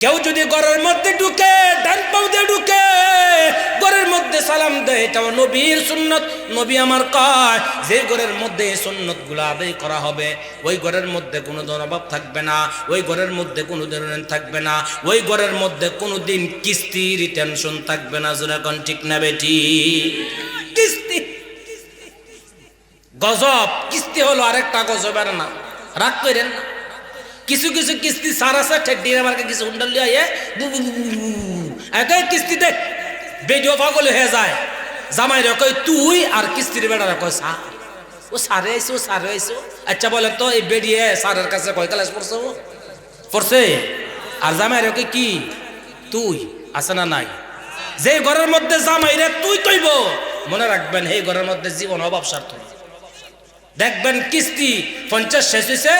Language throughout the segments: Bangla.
কেউ যদি ঘরের মধ্যে ঢুকে ডান পাও দিয়ে ঢুকে ঘরের মধ্যে সালাম দেয়, এটা নবীর সুন্নত। নবী আমার কয় যে ঘরের মধ্যে এই সুন্নতগুলো আদায় করা হবে ওই ঘরের মধ্যে কোনো ধরনের অভাব থাকবে না, ওই ঘরের মধ্যে কোনো ধরনের থাকবে না, ওই ঘরের মধ্যে কোনো দিন কিস্তির টেনশন থাকবে না। জোরে কোন ঠিক না বেটি? কিস্তি গজব, কিস্তি হলো আরেকটা গজবের নাম, রাগ করেন না। কিছু কিছু কিস্তি সার আছে ঠেড্ডি আমার কিছু হুন্ডাল লিয়ে কিস্তি দেখ বেডিও পাগল হয়ে যায়। জামাই রে কই তুই আর কিস্তির বেড়ারা কয় সা ও সারে আইসো সারে আইসো। আচ্ছা বলেন তো এই বেডিয়ে সারের কাছে কয় ক্লাস পড়ছে? ও পড়ছে। আর জামাই রে কই কি তুই আছে না নাই? যে ঘরের মধ্যে জামাই রে তুই কইব মনে রাখবেন এই ঘরের মধ্যে জীবন অভাব স্বার্থ। দেখবেন কিস্তি 50 শেষ হয়েছে,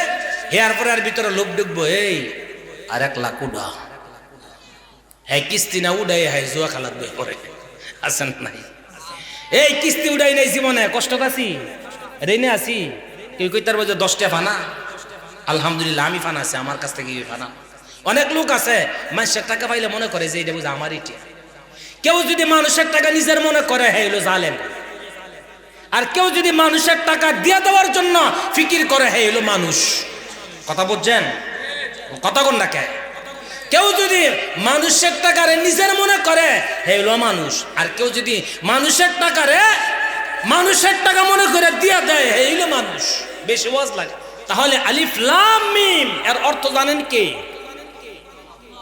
হেয়ার পরে আর ভিতরে লোক ঢুকবো, এই আর 1 লাখ উড়া। হ্যাঁ কিস্তি না উড়াই হ্যাঁ জুয়া খেলার বই পরে আছেন নাই? এই কিস্তি উড়াই নাই জীবনে, কষ্ট আছি রেনে আছি। কেউ কই তার বলছে 10টা ফানা, আলহামদুলিল্লাহ আমি ফানা আছে, আমার কাছ থেকে ফানা। অনেক লোক আছে মানুষের টাকা পাইলে মনে করে যে এটা বুঝে আমার ইটা। কেউ যদি মানুষের টাকা নিজের মনে করে হ্যাঁ হলো জালেম, আর কেউ যদি মানুষের টাকা দিয়ে দেওয়ার জন্য ফিকির করে হ্যাঁ হলো মানুষ। কথা বুঝছেন? কথা কোন ডাকে? কেউ যদি মানুষের টাকারে নিজের মনে করে হে হলো মানুষ, আর কেউ যদি মানুষের টাকা মনে করে দিয়া দেয় হে হলো মানুষ। বেশি ওয়াজ লাগে। তাহলে আলিফ লাম মিম এর অর্থ জানেন কে?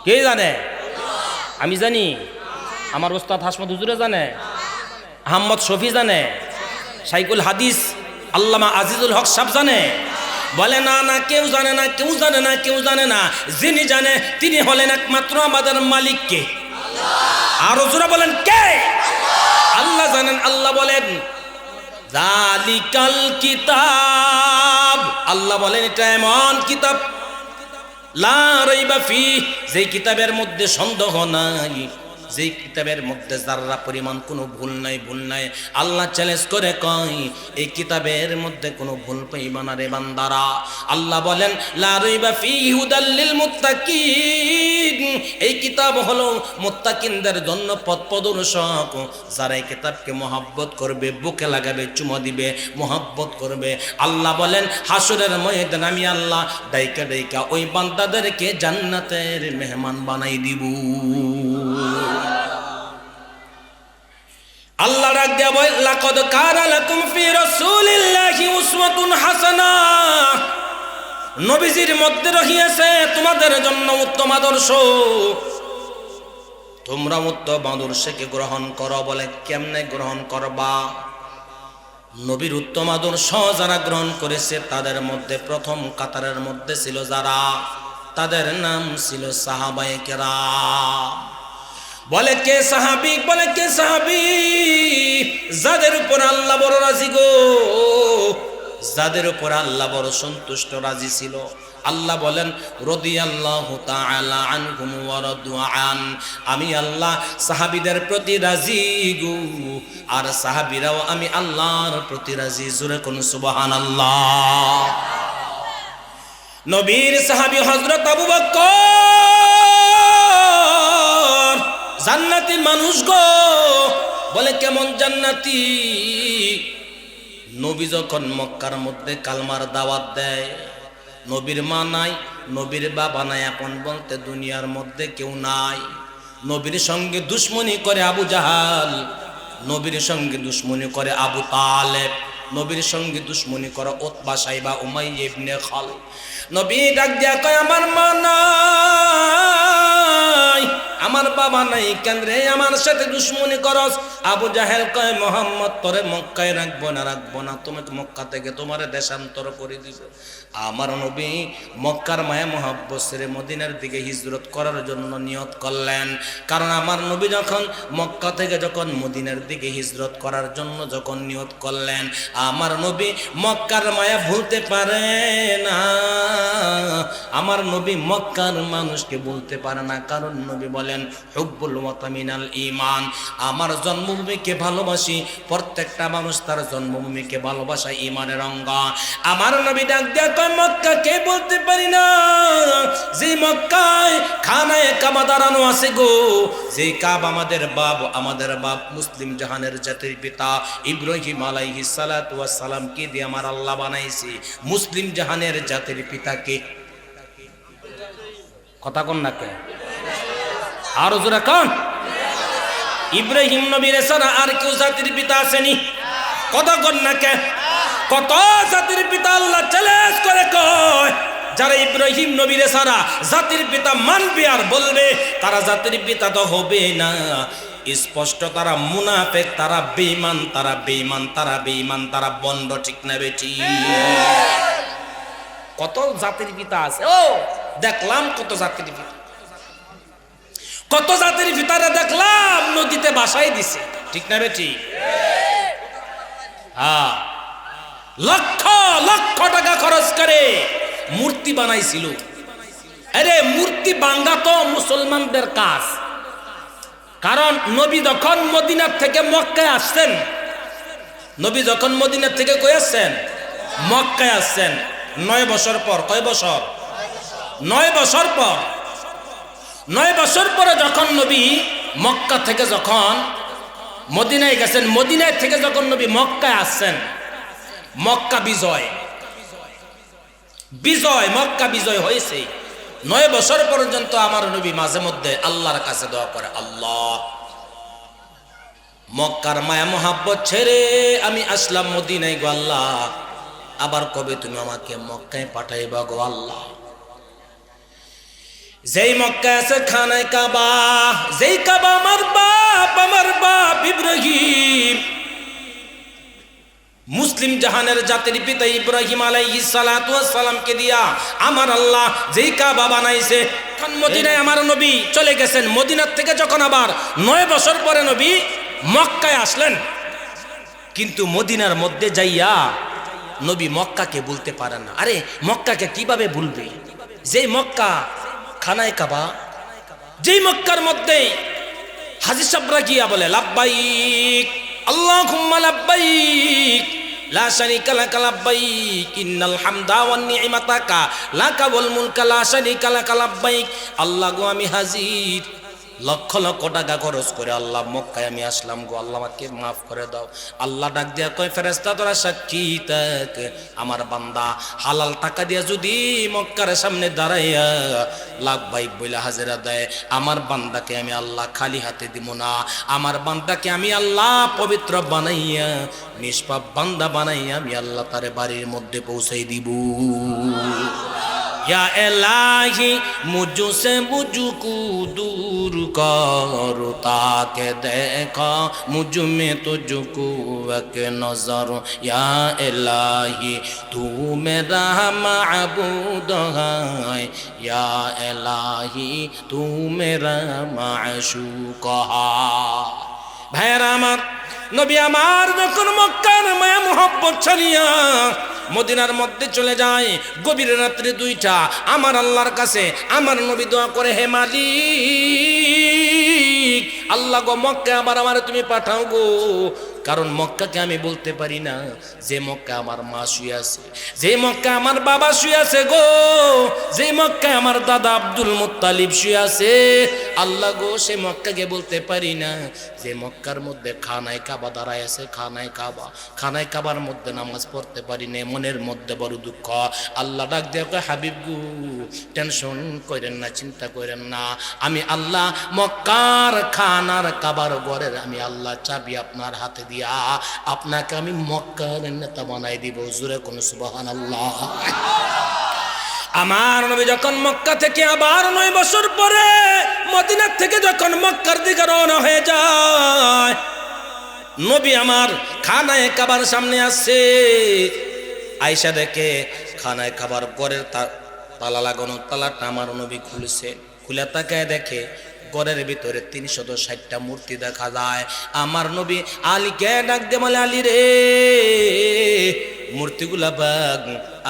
কে জানে? আমি জানি, আমার ওস্তাদ হাসমত হুজুরে জানে, আহমদ শফি জানে, শাইখুল হাদিস আল্লামা আজিজুল হক সাহেব জানে। বলে না না কেউ জানে না, কেউ জানে না, কেউ জানে না। যিনি জানে তিনি হলেন একমাত্র আমাদের মালিক কে? আরো জোরে বলেন কে? আল্লাহ জানেন। আল্লাহ বলেন যালিকাল কিতাব, আল্লাহ বলেন এটা এমন কিতাব লা রাইবা ফি, যে কিতাবের মধ্যে সন্দেহ নাই, যে কিতাবের মধ্যে যারা পরিমাণ কোনো ভুল নাই। আল্লাহ চ্যালেঞ্জ করে কয় এই কিতাবের মধ্যে কোনো ভুল পাইবা না রে বান্দারা। আল্লাহ বলেন লা রাইবা ফিহি হুদাল লিল মুত্তাকিন, এই কিতাব হলো মুত্তাকিনদের জন্য পথ প্রদর্শক। যারা এই কিতাবকে মহব্বত করবে, বুকে লাগাবে, চুমা দিবে, মহব্বত করবে। আল্লাহ বলেন হাসরের ময়দানে আমি আল্লাহ ডাইকা ডাইকা ওই বান্দাদেরকে জান্নাতের মেহমান বানাই দিব। আল্লাহ ডাক দেয়া বলে লাকাদ কানা লাকুম ফি রাসূলিল্লাহি উসওয়াতুন হাসানাহ, নবীজির মধ্যে রহিয়াছে তোমাদের জন্য উত্তম আদর্শ, তোমরা উত্তম আদর্শকে গ্রহণ করো। বলে কেমনে গ্রহণ করবা? নবীর উত্তম আদর্শ যারা গ্রহণ করেছে তাদের মধ্যে প্রথম কাতারের মধ্যে ছিল যারা, তাদের নাম ছিল সাহাবায়ে কেরাম। বলে কে সাহাবী? বলে কে সাহাবী? যাদের উপর আল্লাহ বড় রাজি গো, যাদের উপর আল্লাহ বড় সন্তুষ্ট রাজি ছিল। আল্লাহ বলেন রাদিয়াল্লাহু তাআলা আনহুম ওয়া রাদু আন, আমি আল্লাহ সাহাবীদের প্রতি রাজি গো, আর সাহাবীরাও আমি আল্লাহর প্রতি রাজি। জোরে কোন সুবহানাল্লাহ। নবীর সাহাবী হযরত আবু বকর জান্নাতি মানুষ গো। বলে কেমন জান্নাতি? নবী যখন মক্কার মধ্যে কালমার দাওয়াত দেয়, নবীর মা নাই, নবীর বাবা নাই, আপন বলতে দুনিয়ার মধ্যে কেউ নাই। নবীর সঙ্গে দুশ্মনী করে আবু জাহাল, নবীর সঙ্গে দুশ্মনী করে আবু তালেব, নবীর সঙ্গে দুশ্মনী করে উতবা সাইবা উমাইয়া ইবনে খালদ। নবী ডাক দিয়া কয় আমার মা নাই, আমার বাবা নাই, কেন রে আমার সাথে দুশ্মনী করস? আবু জাহেল কয় মোহাম্মদ তোরে মক্কায় রাখবো না, তোমাকে মক্কা থেকে তোমারে দেশান্তর করে দিব। আমার নবী মক্কার মায়া মোহাব্বত ছেড়ে মদিনার দিকে হিজরত করার জন্য নিয়ত করলেন। কারণ আমার নবী যখন মক্কা থেকে যখন মদিনার দিকে হিজরত করার জন্য যখন নিয়ত করলেন, আমার নবী মক্কার মায়া ভুলতে পারে না, আমার নবী মক্কার মানুষকে বলতে পারে না। কারণ নবী বলেন হুব্বুল ওয়াতান মিনাল ঈমান। আমার জন্মভূমিকে ভালোবাসি, প্রত্যেকটা মানুষ তার জন্মভূমিকে ভালোবাসা ঈমানের অঙ্গ। আমার নবী ডাক দিয়া কয় মক্কা কে বলতে পারি না, যে মক্কায় খানায়ে কাবা দাঁড়ানো আছে গো, যে কাবা আমাদের বাপ মুসলিম জাহানের জাতির পিতা ইব্রাহিম আলাইহিস সালাতু ওয়াস সালাম কে দিয়ে আমার আল্লাহ বানাইছে। মুসলিম জাহানের জাতির পিতাকে, কথা কোন না কে, আর জোরে কোন, ইব্রাহিম নবীর ছাড়া আর কেউ জাতির পিতা আসেনি? কথা কোন না কে, কত জাতির পিতা আল্লাহ চ্যালেঞ্জ করে কয় যারা ইব্রাহিম নবীর ছাড়া জাতির পিতা মানবে আর বলবে তারা জাতির পিতা তো হবে না, স্পষ্ট তারা মুনাফিক, তারা বেঈমান, তারা বেঈমান, তারা বেঈমান, তারা বন্ড, ঠিক না বেটি? কত জাতির পিতা আছে, ও দেখলাম কত জাতির পিতা, কত জাতির পিতারা দেখলাম নদীতে বাসায় দিছে, ঠিক না বেটি? হ্যাঁ, লক্ষ লক্ষ টাকা খরচ করে মূর্তি বানাইছিল। আরে মূর্তি ভাঙা তো মুসলমানদের কাজ, কারণ নবী যখন মদিনার থেকে মক্কায় আসছেন, নবী যখন মদিনার থেকে কই আসছেন, মক্কায় আসছেন 9 বছর পর। কয় বছর? 9 বছর পর। 9 বছর পরে যখন নবী মক্কা থেকে যখন মদিনায় গেছেন, মদিনায় থেকে যখন নবী মক্কায় আসছেন, মক্কা বিজয়, মক্কা বিজয় হয়েছে। 9 বছর পর্যন্ত আমার নবী মাঝে মধ্যে আল্লাহর কাছে দোয়া করে, আল্লাহ মক্কার মায়া মোহাব্বত ছেড়ে আমি আসলাম মদিনায় গো আল্লাহ, আবার কবে তুমি আমাকে মক্কায় পাঠাইবা গো আল্লাহ। যেই মক্কায় আছে খানায় কাবা, যেই কাবা আমার বাপ ইব্রাহিম মুসলিম জাহানের জাতির পিতা ইব্রাহিম আলাইহিস সালাতু ওয়াস সালামকে দিয়া আমার আল্লাহ যেই কাবা বানাইছে, তখন মদিনায় আমার নবী চলে গেছেন। মদিনার থেকে যখন আবার 9 বছর পরে নবী মক্কায় আসলেন, কিন্তু মদিনার মধ্যে যাইয়া নবী মক্কাকে বলতে পারেন না। আরে মক্কাকে কিভাবে ভুলবে, যেই মক্কা খানায় কাবা, যেই মক্কার মধ্যে হাজী সাহেবরা গিয়া বলে লাব্বাইক আল্লাহুম্মা লাব্বাইক লা শারীকা লাকা লাব্বাইক ইন্নাল হামদা ওয়ান নি'মাতাকা লাকা ওয়াল মুলকা লা শারীকা লাকা লাব্বাইক। আল্লাহ গো আমি হাজির, লক্ষ লক্ষ টাকা খরচ করে আল্লাহ মক্কায় আমি আসলাম গো, আল্লাহ আমাকে মাফ করে দাও। আল্লাহ ডাক দিয়া কয় ফেরেশতা তোরা সাক্ষী থাক, আমার বান্দা হালাল টাকা দিয়া যদি মক্কার সামনে দাঁড়াইয়া লাব্বাইক বইলা হাজিরা দেয়, আমার বান্দাকে আমি আল্লাহ খালি হাতে দিব না, আমার বান্দাকে আমি আল্লাহ পবিত্র বানাইয়া, নিষ্পাপ বান্দা বানাইয়া আমি আল্লাহ তারে বাড়ির মধ্যে পৌঁছাই দিব। या इलाही मुझसे मुझको दूर कर, ताके देखा मुझ में तुझको एक नजर। या इलाही तू मेरा माबूद है, या इलाही तू मेरा माशूक है। भाईरा আমার নবী আমার যখন মক্কার মায়া মোহাব্বত ছাড়িয়া মদিনার মধ্যে চলে যায়, গভীর রাত্রে 2টা আমার আল্লাহর কাছে আমার নবী দোয়া করে, হে মালিক আল্লাহ গো মক্কা আবার আমারে তুমি পাঠাও গো, কারণ মক্কাকে আমি বলতে পারি না যে মক্কা আমার মা শুয়ে আছে, যে মক্কা আমার বাবা শুয়ে আছে গো, যে মক্কা আমার দাদা আব্দুল মুত্তালিব শুয়ে আছে, আল্লাহ গো সে মক্কাকে বলতে পারি না যে মক্কার মধ্যে খানায় কাবা দাঁড়ায় আছে, খানায় কাবার মধ্যে নামাজ পড়তে পারি না, মনের মধ্যে বড় দুঃখ। আল্লাহ ডাক দিয়ে কয় হাবিব গো টেনশন করেন না, চিন্তা করেন না, আমি আল্লাহ মক্কার খানার কাবার ঘরের আমি আল্লাহ চাবি আপনার হাতে দিয়া আপনাকে আমি মক্কার নেতা বানাই দিব। জোরে কোন সুবহানাল্লাহ। আমার নবী যখন মক্কা থেকে আবার 9 বছর পরে মদিনার থেকে যখন মক্কার দিকে রওনা হয়ে যায়, নবী আমার খানায় কাবার সামনে আসছে, আয়েশা দেখে খানায় কাবার ঘরের তালা লাগানো, তালাটা আমার নবী খুলছে, খুলে তাকায় দেখে ঘরের ভিতরে 360টা মূর্তি দেখা যায়। আমার নবী আলীকে ডাক দিয়ে বলে, আলী রে মূর্তিগুলা বাগ।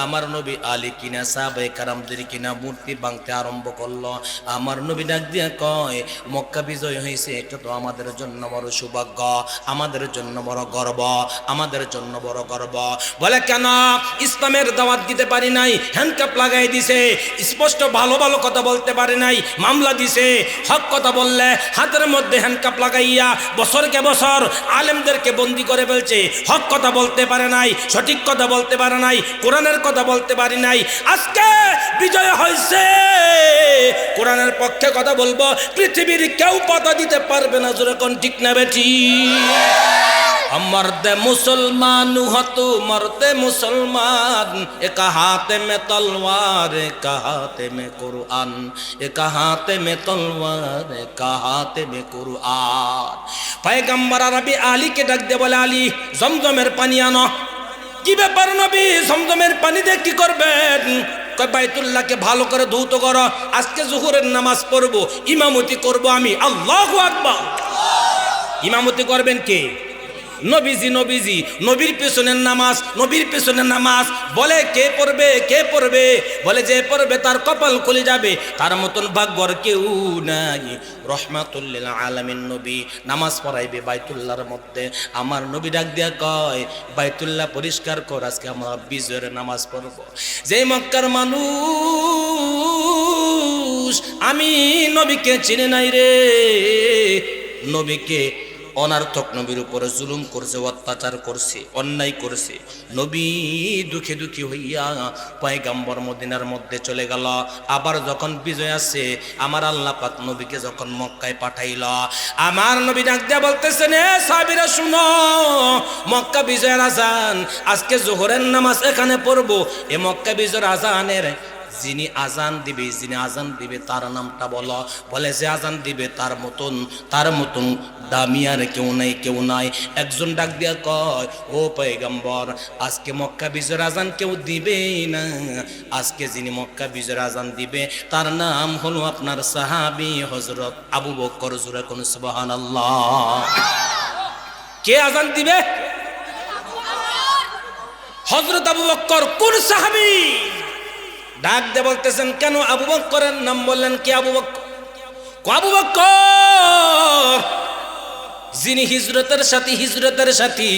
আমার নবী আলী কিনা সাহাবায়ে কেরামদের কিনা মূর্তি ভাঙতে আরম্ভ করলো। আমার নবী ডাক দিয়া কয়, মক্কা বিজয় হয়েছে, এটা তো আমাদের জন্য বড় সৌভাগ্য, আমাদের জন্য বড় গর্ব, আমাদের জন্য বড় গর্ব। বলে কেন? ইসলামের দাওয়াত দিতে পারি নাই, হ্যান্ডকাপ লাগাই দিছে, স্পষ্ট ভালো ভালো কথা বলতে পারে নাই, মামলা দিছে। হক কথা বললে হাতের মধ্যে হ্যান্ডকাপ লাগাইয়া বছরকে বছর আলেমদেরকে বন্দি করে ফেলছে। হক কথা বলতে পারে নাই, সঠিক কথা বলতে পারে নাই, কোরআনের কথা বলতে পারি নাই। আজকে বিজয় হয়েছে, কোরআনের পক্ষে কথা বলবো, পৃথিবীর কেউ পাতা দিতে পারবে না। জোরে কোন ঠিক না বেটি? मर्दे मुसलमान हो तू मर्दे मुसलमान, एक हाथ में तलवार एक हाथ में कुरान, एक हाथ में तलवार एक हाथ में कुरान। पैगम्बर अरबी आली के डाक दे बोले, आली जमजमेर पानी आनो। কি ব্যাপার নবী, জমজমের পানি দিয়ে কি করবেন? কয় বাইতুল্লাহকে ভালো করে ধৌত করো, আজকে জোহরের নামাজ পড়বো, ইমামতি করব আমি। আল্লাহু আকবার। ইমামতি করবেন কে? নবীজি। নবীজি নবীর পেছনের নামাজ, নবীর পেছনের নামাজ। বলে কে পড়বে? কে পড়বে? বলে যে পড়বে তার কপাল খুলে যাবে, তার মতন ভাগ্যর কেউ নাই। রহমাতুল লিল আলামিন নবী নামাজ পড়াইবে বাইতুল্লাহর মধ্যে। আমার নবী ডাক দিয়া কয়, বাইতুল্লাহ পরিষ্কার কর, আজকে আমরা বিজয়ের নামাজ পড়ব। যে মক্কার মানুষ আমি নবীকে চিনে নাই রে, নবীকে অনার্থক নবীর উপরে জুলুম করছে, অত্যাচার করছে, অন্যায় করছে। নবী দুঃখে দুঃখী হইয়া পয়গম্বর মদিনার মধ্যে চলে গেল। আবার যখন বিজয় আসে, আমার আল্লাহ পাক নবীকে যখন মক্কায় পাঠাইল, আমার নবী ডাক দিয়া বলতেছেন, এ সাহাবীরা শুনো, মক্কা বিজয়ের আজান, আজকে জোহরের নামাজ এখানে পড়বো। এ মক্কা বিজয়ের আজানের যিনি আজান দিবে তার নামটা বলো। বলে যে আজান দিবে তার মতন দামি আর কেউ নাই। একজন ডাক দিয়া কয়, ও পয়গম্বর, আজকে মক্কা বিজয়ের আজান কেউ দিবে না। আজকে যিনি মক্কা বিজয়ের আজান দিবে তার নাম হলো আপনার সাহাবী হযরত আবু বকর। জোরে কোন সুবহানাল্লাহ। কে আজান দিবে? হযরত আবু বকর। কোন সাহাবী? ডাক দিয়ে বলতেছেন, কেন আবু বকরের নাম বললেন? কে আবু বকর? আবু বকর যিনি হিজরতের সাথী।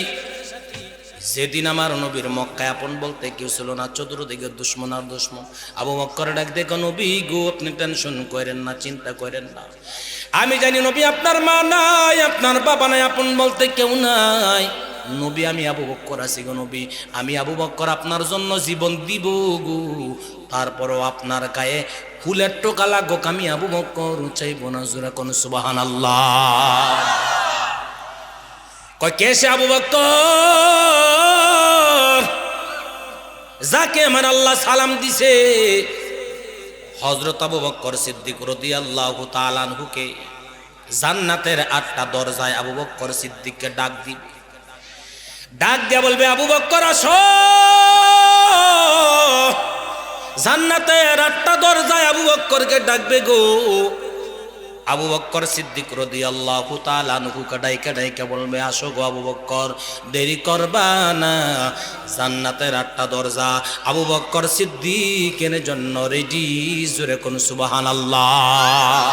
যেদিন আমার নবীর মক্কায় আপন বলতে কেউ ছিল না, চতুর্দিকে দুশ্মন আর দুশ্মন। আবু বকর ডাক দেখো, নবী গো, আপনি টেনশন করেন না, চিন্তা করেন না। আমি জানি নবী আপনার মা নাই, আপনার বাবা নাই, আপন বলতে কেউ নাই। নবী আমি আবু বকর আছি গো নবী, আমি আবু বকর আপনার জন্য জীবন দিব গো। তারপরও আপনার গায়ে ফুলের টোকা লাগুক, আমি আবু বকর চাইব না। জোরে কোন সুবহানাল্লাহ। কয় কে সে আবু বকর? যাকে আমার আল্লাহ সালাম দিছে। হযরত আবু বকর সিদ্দিক রাদিয়াল্লাহু তাআলা আনহুকে জান্নাতের 8টা দরজায় আবু বকর সিদ্দিককে ডাক দিবে। ডাক দিয়া বলবে, আবু বকর আসো। জান্নাতের 8টা দরজায় আবু বকরকে ডাকবে গো। আবু বকর সিদ্দিক রাদিয়াল্লাহু তাআলা আনহুকে ডাইকা বলবে, আসো গো আবু বকর, দেরি করবা না। জান্নাতের 8টা দরজা আবু বকর সিদ্দিকের জন্য রেডি। জোরে কোন সুবহানাল্লাহ।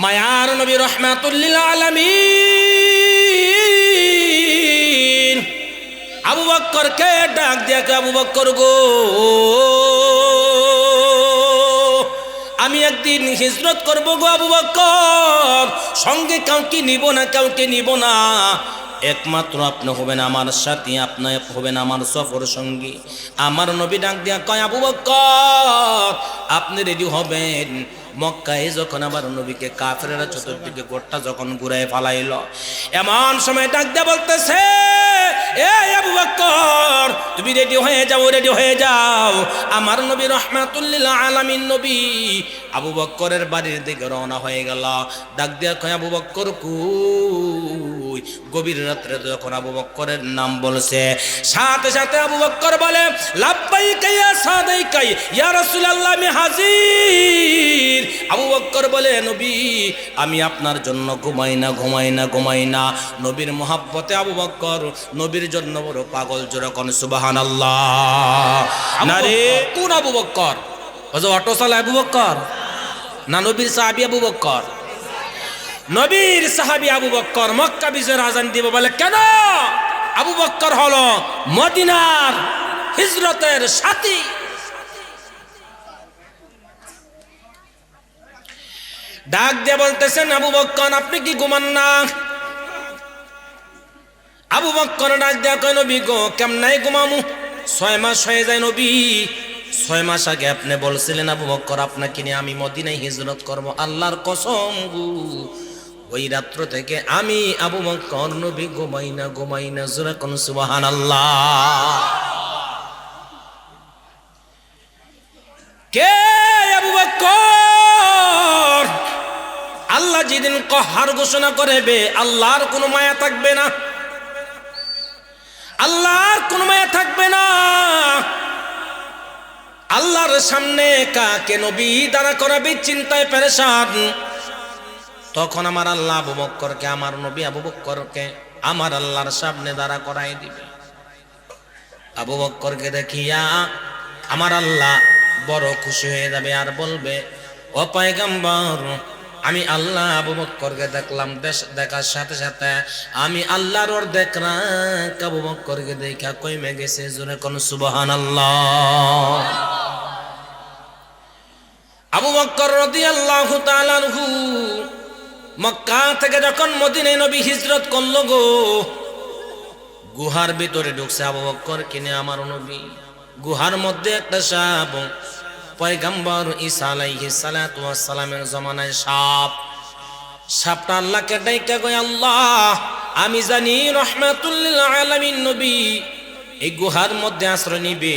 মায়ার নবী রাহমাতুল লিল আলামিন আবু বকরকে ডাক দিয়া, আবু বকর গো, আমি একদিন হিজরত করব গো আবু বকর, সঙ্গে কাউকে নিব না, একমাত্র আপনি হবেন আমার সাথী, আপনি হবেন আমার সফর সঙ্গী। আমার নবী ডাক দিয়া কয়, আবু বকর আপনি রেডি হবেন। মক্কায় যখন আমার নবীকে কাফেররা চতুর্দিকে গোটটা যখন ঘুরায় ফালাইল, এমন সময় ডাক দিয়া বলতেছে, এ আবু বকর তুমি রেডি হয়ে যাও। আমার নবী রাহমাতুল লিল আলামিন নবী আবু বকরের বাড়ির দিকে রওনা হয়ে গেল। ডাক দিয়া কয়, আবু বকর কই? গভীর রাত্রে যখন আবু বকরের নাম বলছে, সাথে সাথে আবু বকর বলে, লাব্বাইকা ইয়া সাদাইকা ইয়া রাসূলুল্লাহ, আমি হাজির। আবু বকর বলে, নবী আমি আপনার জন্য ঘুমাই না। নবীর মোহাব্বতে আবু বকর নবীর জন্য বড় পাগল। জোরে কোন সুবহানাল্লাহ। না রে, কোন আবু বকর? অটো চালা আবু বকর না নবীর সাহাবী আবু বকর? নবীর সাহাবী আবু বকর মক্কা বিজয়ের আজান দিব বলে কেন? আবু বকর হলো মদিনার হিজরতের সাথী। ডাক দিয়ে বলতেছেন, আবু বকর আপনি কি ঘুমান না? আবু বকর ডাক দিয়ে কয়, নবী গো কেমনাই ঘুমামু, 6 মাস হয়ে যায় নবী। 6 মাস আগে আপনি বলছিলেন আবু বকর আপনাকে নিয়ে আমি মদিনায় হিজরত করব। আল্লাহর কসম গো, ওই রাত্র থেকে আমি আবু বকর নবী ঘুমাই না। জোরে কোন সুবহানাল্লাহ। কে আবু বকর? আল্লাহ যেদিন কহার ঘোষণা করবে আল্লাহর কোনো মায়া থাকবে না, আল্লাহর কোনো মায়া থাকবে না। আল্লাহর সামনে কাকে নবী দাঁড়া করাবে চিন্তায় পেরেশান। তখন আমার আল্লাহ আবু বকরকে, আমার নবী আবু বকরকে আমার আল্লাহর সামনে দাঁড়া করাই দিবে। আবু বকরকে দেখিয়া আমার আল্লাহ বড় খুশি হয়ে যাবে আর বলবে, ও পয়গম্বর আমি আল্লাহ আবু বকরকে দেখলাম, দেখার সাথে সাথে আমি আল্লাহর ওর দেখলাম আবু বকরকে দেখা কইমে গেছে। জোরে কোন সুবহানাল্লাহ। আবু বকর রাদিয়াল্লাহু তাআলা আনহু মক্কা থেকে যখন মদিনায় নবী হিজরত করল গো, গুহার ভিতরে ঢুকছে আবু বকর কিনে আমার নবী। গুহার মধ্যে একটা সাপ, পয়গম্বর ঈসা আলাইহিস সালাতু ওয়াস সালামের জমানায় সাপটা আল্লাহকে ডাইকা কয়, আল্লাহ আমি জানি রাহমাতুল লিল আলামিন নবী এই গুহার মধ্যে আশ্রয় নিবে,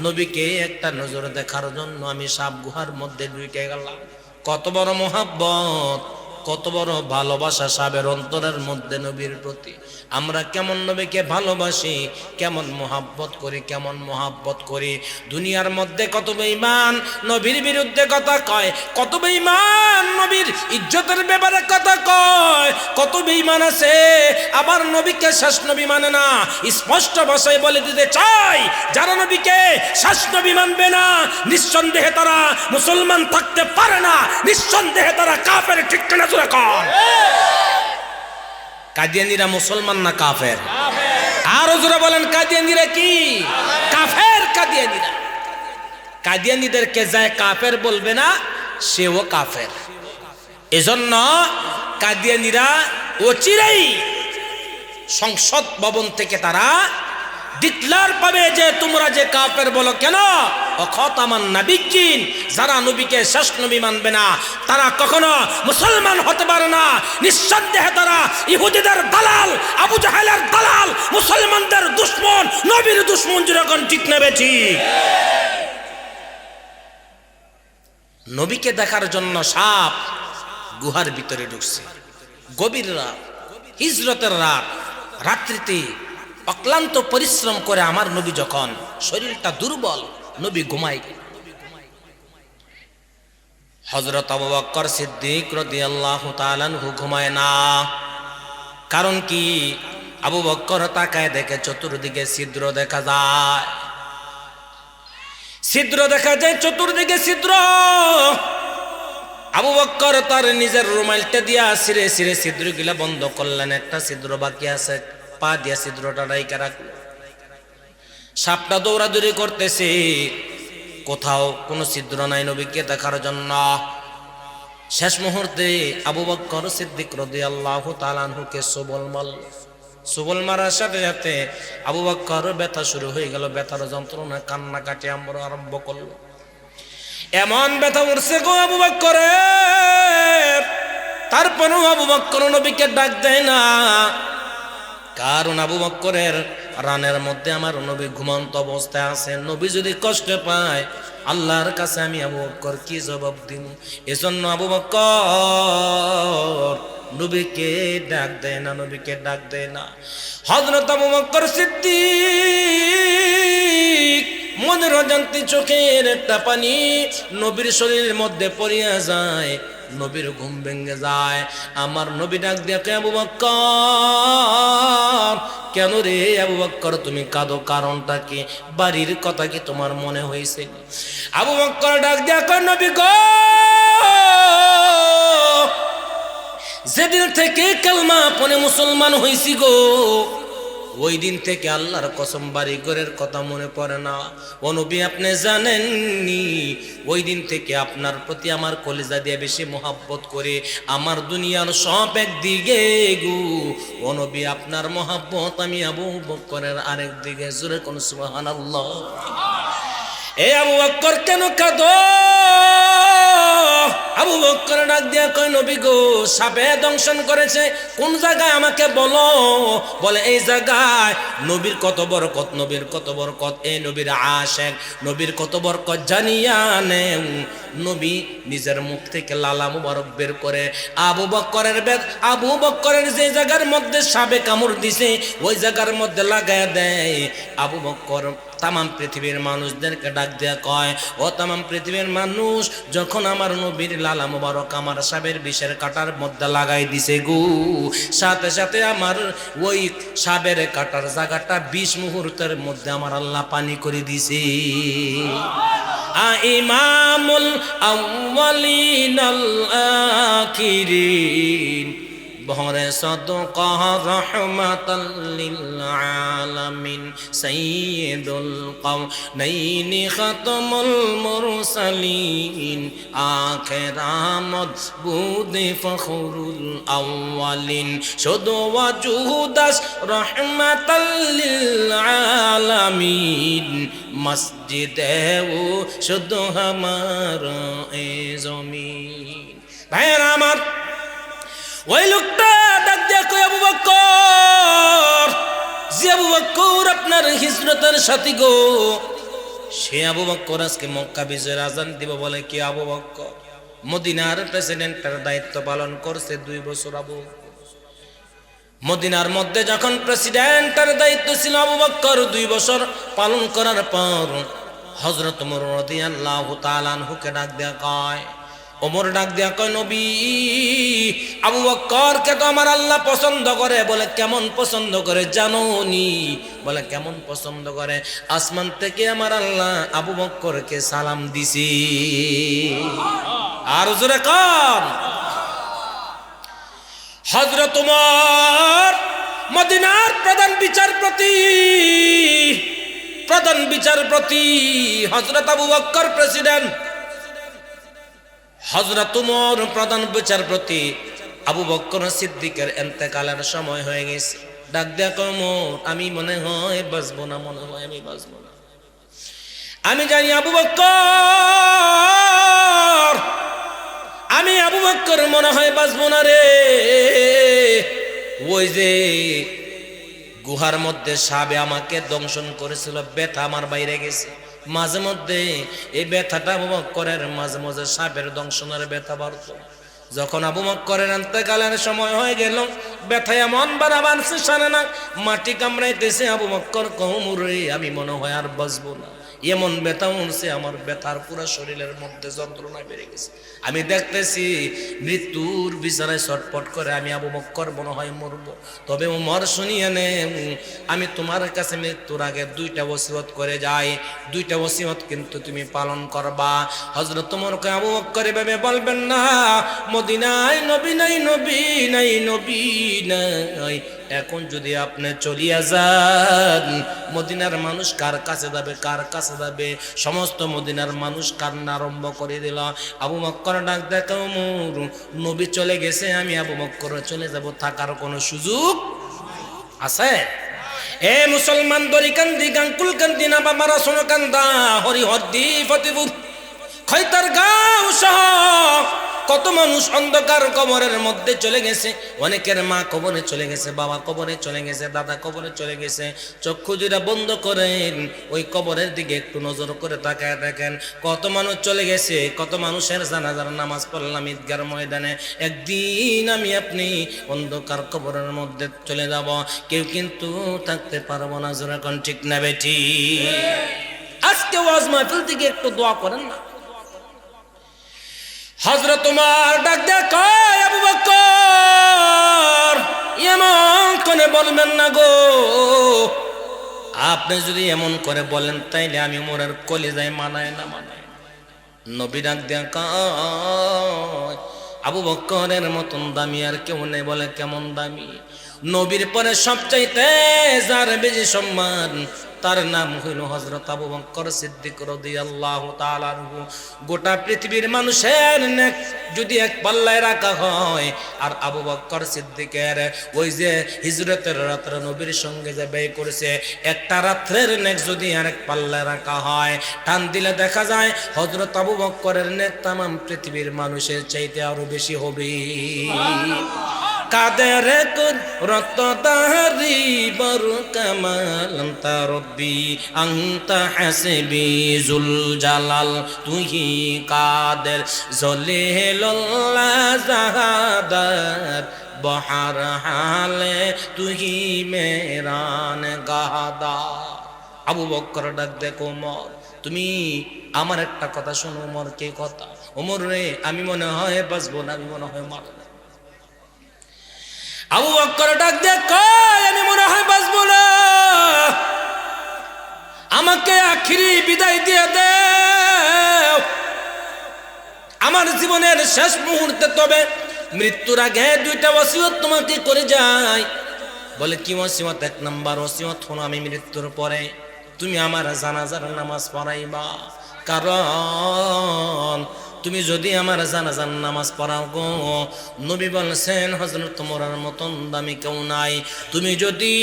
নবীকে একটা নজর দেখার জন্য আমি সাপ গুহার মধ্যে ঢুকে গেলাম। কত বড় মোহাব্বত, কত বড় ভালোবাসা সাবের অন্তরের মধ্যে নবীর প্রতি। আমরা কেমন নবীকে ভালোবাসি, কেমন মোহাব্বত করি। দুনিয়ার মধ্যে কত বেঈমান নবীর বিরুদ্ধে কথা কয়, কত বেঈমান নবীর ইজ্জতের ব্যাপারে কথা কয়, কত বেঈমান আছে আবার নবীকে শেষ নবী মানে না। স্পষ্ট ভাষায় বলে দিতে চাই, যারা নবীকে শেষ নবী মানবে না নিঃসন্দেহে তারা মুসলমান থাকতে পারে না, নিঃসন্দেহে তারা কাফের। ঠিক না? কাদিয়ানীরা মুসলমান না কাফের? আরো জোরে বলেন, কাদিয়ানীরা কি কাফের? কাদিয়ানীদেরকে যায় কাফের বলবে না, সেও কাফের। এজন্য কাদিয়ানীরা অচিরেই সংসদ ভবন থেকে তারা ডিক্লার পাবে যে তোমরা যে কাফের বলো কেন, অখতামান নাবিয়্যিন, যারা নবীকে শেষ নবী মানবে না তারা কখনো মুসলমান হতে পারে না। নিঃসন্দেহে তারা ইহুদিদের দালাল, আবু জাহেলের দালাল, মুসলমানদের দুশমন, নবীর দুশমন। যখন ঠিক নেবে ঠিক। নবীকে দেখার জন্য সাপ গুহার ভিতরে ঢুকছে। গভীর রাত, হিজরতের রাত, রাত্রিতে অক্লান্ত পরিশ্রম করে আমার নবী যখন শরীরটা দুর্বল, নবী ঘুমায়। হযরত আবু বকর সিদ্দিক রাদিয়াল্লাহু তাআলা আনহু ঘুমায় না। কারণ কি? আবু বকর তাকায় দেখে চতুর্দিকে ছিদ্র দেখা যায়, চতুর্দিকে ছিদ্র। আবু বকর তার নিজের রুমালটা দিয়া ছিঁড়ে ছিদ্রগুলা বন্ধ করলেন। একটা ছিদ্র বাকি আছে, পা দিয়া ছিদ্রটা রাইখা রাখলো। সাপটা দৌড়াদৌড়ি করতেছে, কোথাও কোনো ছিদ্র নাই নবীকে দেখার জন্য। শেষ মুহূর্তে আবু বকর সিদ্দিক রাদিয়াল্লাহু তাআলা আনহুকে সবল মারার সাথে সাথে আবু বকর ব্যথা শুরু হয়ে গেল। ব্যথার যন্ত্রণা কান্নাকাটি আরম্ভ করলো। এমন ব্যথা উঠছে গো আবু বকরের, তারপরেও আবু বকর নবীকে ডাক দেয় না। কারণ আবু বকরের রানের মধ্যে আমার নবী ঘুমন্ত অবস্থায় আছে। নবী যদি কষ্ট পায় আল্লাহর কাছে আমি আবু বকর কি জবাব দিব? এজন্য আবু বকর নবীকে ডাক দেয় না। হযরত আবু বকর সিদ্দিক মনের অজান্তে চোখের একটা পানি নবীর শরীরের মধ্যে পড়িয়া যায়, নবীর ঘুম ভেঙে যায়। আমার নবী ডাক দেখে, আবু বকর কেন রে আবু বকর তুমি কাঁদো, কারণটা কি? বাড়ির কথা কি তোমার মনে হয়েছে? আবু বকর ডাক দেখে, নবী গো, যেদিন থেকে কালমা পড়ে মুসলমান হইছি গো, ওই দিন থেকে আল্লাহর কসম বাড়ি ঘরের কথা মনে পড়ে না। ও নবী আপনি জানেননি, ওই দিন থেকে আপনার প্রতি আমার কলিজা দিয়ে বেশি মোহাব্বত করে, আমার দুনিয়ার সব একদিকে গো। ও নবী আপনার মোহাব্বত আমি আবু বকরের আরেক দিকে। জোরে কোন সুবহানাল্লাহ। এ আবু বকর কেন কাঁদো? আবু বকর ডাক দিয়া কয়, নবী গো, সাপে দংশন করেছে। কোন জায়গায় আমাকে বলো। বলে এই জায়গায়। নবীর কত বরকত, নবীর কত বরকত, এই নবীর আশেক, নবীর কত বরকত জানিয়া নেন। নবী নিজের মুখ থেকে লালা মুবারক বের করে আবু বকরের যে জায়গার মধ্যে সাপে কামড় দিছে ওই জায়গার মধ্যে লাগায় দেয়। আবু বকর তামাম পৃথিবীর মানুষদেরকে ডাক দেয়া কয়, ও তামাম পৃথিবীর মানুষ, যখন আমার নবীর লালা মুবারক আমার সাপের বিষের কাটার মধ্যে লাগাই দিছে গো, সাথে সাথে আমার ওই সাপের কাটার জায়গাটা 20 মুহূর্তের মধ্যে আমার আল্লাহ পানি করে দিছে। ইমামুল আউয়ালিন আল আখিরিন বহরে সদকা রহমাতাল লিল আলামিন সাইয়্যিদুল কাওনাইনি খাতামুল মুরসালিন আখিরামত বুদি ফখরুল আউয়ালিন শুধু ওয়াজুদাস রহমাতাল লিল আলামিন মসজিদে ও শুধু আমার এ জমিন। ভাইরা আমার, ওই লোকটা ডাক দিয়া কয়, আবু বকর, যে আবু বকর আপনার হিজরতের সাথী গো, সে আবু বকর আজকে মক্কা বিজয়ের আজান দিব। বলে কি আবু বকর? মদিনার প্রেসিডেন্টের দায়িত্ব পালন করছে 2 বছর। আবু মদিনার মধ্যে যখন প্রেসিডেন্টের দায়িত্ব ছিল আবু বকর 2 বছর পালন করার পর হযরত ওমর রাদিয়াল্লাহু তাআলা আনহুকে ডাক দেয়া কয়, ওমর ডাক দেয়া কয়, নবী, আবু বকরকে তো আমার আল্লাহ পছন্দ করে। বলে কেমন পছন্দ করে জানো নি? বলে কেমন পছন্দ করে? আসমান থেকে আমার আল্লাহ আবু বকরকে সালাম দিছি। আর জোরে কর। হযরত ওমর মদিনার প্রধান বিচারপতি হযরত আবু বকর প্রেসিডেন্ট, হযরত ওমর প্রধান বিচারপতি, আবু বকর সিদ্দিকের ইন্তেকালের সময় হয়ে গেছে। ডাক দেয়া কয়, ওমর, আমি মনে হয় বাঁচবো না, মনে হয় আমি বাঁচবো না। আমি জানি আবু বকর, আমি আবু বকর মনে হয় বাঁচবো না রে। ওই যে গুহার মধ্যে সাপে আমাকে দংশন করেছিল, ব্যথা আমার বাইরে গেছে। মাঝে মধ্যে এই ব্যথাটা আবু বকরের মাঝে মাঝে সাপের দংশনের ব্যথা বাড়ত। যখন আবু বকরের ইন্তেকালের সময় হয়ে গেল, ব্যথা এমন বাড়াবাড়ছে, সারে না মাটি কামড়াইতেছে। আবু বকর কওমরে, আমি মনে হয় আর বাঁচবো না। এমন ব্যথা উঠছে, আমার ব্যথার পুরো শরীরের মধ্যে যন্ত্রণা বেড়ে গেছে। আমি দেখতেছি মৃত্যুর বিছানায় ছটফট করে আমি আবু বকর মনে হয় মরব। তবে ওমর শুনিয়ে নে, আমি তোমার কাছে মৃত্যুর আগে 2টা ওসিয়ত করে যাই, 2টা ওসিয়ত কিন্তু তুমি পালন করবা। হযরত ওমর কয়, আবু বকর এভাবে বলবেন না, মদিনায় নবী নাই, নবী নাই, নবী নাই। এখন যদি আপনি চলিয়া যান, মদিনার মানুষ কার কাছে যাবে, কার কাছে যাবে? সমস্ত মদিনার মানুষ কান্না আরম্ভ করে দিল। আবু বকর ডাক দেখো, ওমর, নবী চলে গেছে, আমি আবু বকর চলে যাব, থাকার কোনো সুযোগ আছে? এ মুসলমান দরি কান্দি গাঙ্কুল কান্দি না বাবারা শোনো কান্দা, হরিহরদি ফতিপুর খৈতার গাঁও সহ কত মানুষ অন্ধকার কবরের মধ্যে চলে গেছে। অনেকের মা কবরে চলে গেছে, বাবা কবরে চলে গেছে, দাদা কবরে চলে গেছে। চক্ষু দুইটা বন্ধ করেন, ওই কবরের দিকে একটু নজর করে তাকায় দেখেন কত মানুষ চলে গেছে। কত মানুষের জানাজার নামাজ পড়লাম ঈদগার ময়দানে। একদিন আমি আপনি অন্ধকার কবরের মধ্যে চলে যাব, কেউ কিন্তু থাকতে পারবো না। জোরে কোন ঠিক না বেটি? আজকে ওয়াজ মাহফিল থেকে একটু দোয়া করেন না। হযরত ওমর ডাক দিয়ে কয়, আবু বকর এমন করে বলবেন না গো, আপনি যদি এমন করে বলেন তাইলে আমি ওমরের কলিজায় মানায় না। নবী ডাক দিয়ে কয়, আবু বকরের মতন দামি আর কেউ নেই। বলে কেমন দামি? নবীর পরে সবচাইতে যার বেশি সম্মান তার নাম হইল হযরত আবু বকর সিদ্দিক রাদিয়াল্লাহু তাআলা আনহু। গোটা পৃথিবীর মানুষের নেক যদি এক পাল্লায় রাখা হয়, আর আবু বকর সিদ্দিকের ওই যে হিজরতের রাত্রে নবীর সঙ্গে যে ব্যয় করেছে একটা রাত্রের নেক যদি আরেক পাল্লায় রাখা হয়, টান দিলে দেখা যায় হযরত আবু বকরের নেক তামাম পৃথিবীর মানুষের চাইতে আরো বেশি হবে। কাদের রত তাহারি বড় কামাল তা রব্বি আনতা হাসবি জুল জালাল তুহি কাদের জলিলুল্লাহ জাহাদার বহার হালে তুহি মেরান গাদা। আবু বকর ডাক দেখো ওমর, তুমি আমার একটা কথা শোনো। ওমর কে কথা? ওমর রে, আমি মনে হয় বাঁচবো না, আমি মনে হয় মারব। আবু বকর ডাক দিয়ে কয়, আমি মনে হয় বাঁচবো না, আমাকে আখিরি বিদায় দিয়ে দাও। আমার জীবনের শেষ মুহূর্তে তবে মৃত্যুর আগে দুইটা ওসিয়ত তোমাকে করে যাই। বলে কি ওসিয়ত? এক নাম্বার ওসিয়ত হলো আমি মৃত্যুর পরে তুমি আমার জানাজার নামাজ পড়াইবা। কারণ তুমি যদি আমার জানাজার নামাজ পড়াও গো, নবী বলছেন হযরত ওমরের মতন দামি কেউ নাই। তুমি যদি